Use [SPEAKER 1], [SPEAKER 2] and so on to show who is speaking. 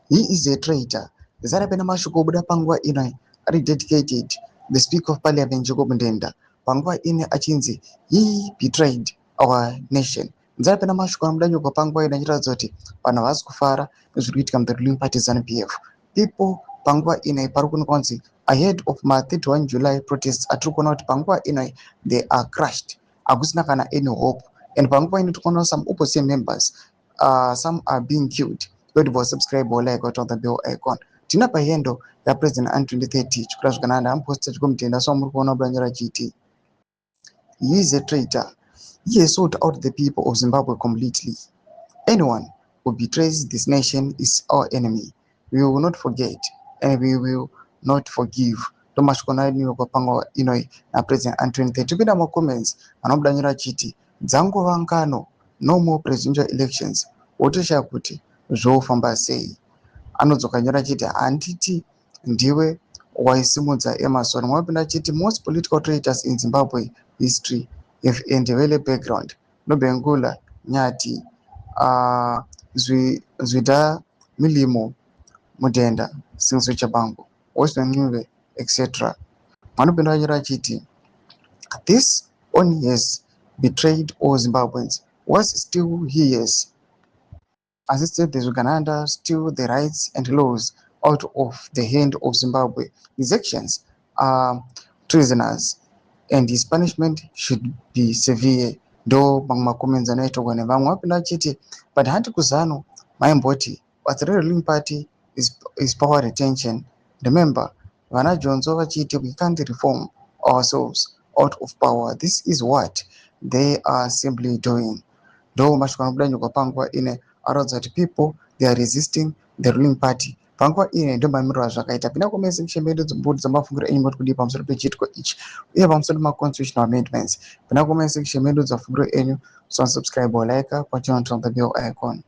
[SPEAKER 1] He is a traitor. Zarapena mashuko buda pangwa ina are dedicated. The Speaker of Parliament Jacob Ndenda. Pangwa ine achinzi. He betrayed our nation. Zarapena mashuko amdanyo kwa pangwa ina njira zote. Pana wazi kufara zurikuitika the ruling party ZANU-PF. People pangwa ina parukun konzi ahead of my 31 July protests atrukona kuti pangwa ina they are crushed. Akusina kana any hope. And pangwa ina tukona some opposition members. Some are being killed. Lord was subscribe or like or the bell icon. Tina Payendo, the president and 2030, Crash Gananda, and posted committee and some Rukono Brandra GT. He is a traitor. He has sold out the people of Zimbabwe completely. Anyone who betrays this nation is our enemy. We will not forget and we will not forgive. Thomas Konani Wapango Inoi, na President Anthony to be more comments and Obranyara Chiti. Zango Vankano, no more presidential elections. Otosha Kuti, zvofamba sei. Anodzokanyira chiti handiti ndiwe waisimudza Emerson. Mwapinda chiti most political traitors in Zimbabwe history have a ndevele background. Nobengula Nyati, Zwida Milimo Mudenda, Singsu Chabango, Oswengwe, etc. Manupinda nyira chiti this one has betrayed all Zimbabweans. Was still he is assisted the Uganda steal the rights and laws out of the hand of Zimbabwe. His actions are treasonous and his punishment should be severe. Ndo makomenza naito kwane vamwe wapinda chiti but hati kuzano maimboti but the ruling party is power retention. Remember vana Jonzo vachiti we can't reform ourselves out of power. This is what they are simply doing. Ndo mashikana kudanyo kwa pangwa ine arounds that people they are resisting the ruling party. Pangwa ine ndo mamirwa zvakaita pina komese kushembedzo dzimbudu dzamafungiro enyu kuti kudipa pamusoro pechitiko ichi uye pamusoro ma-constitutional amendments pina komese kushembedzo dzafungiro enyu so subscribe or like pachano the bell icon.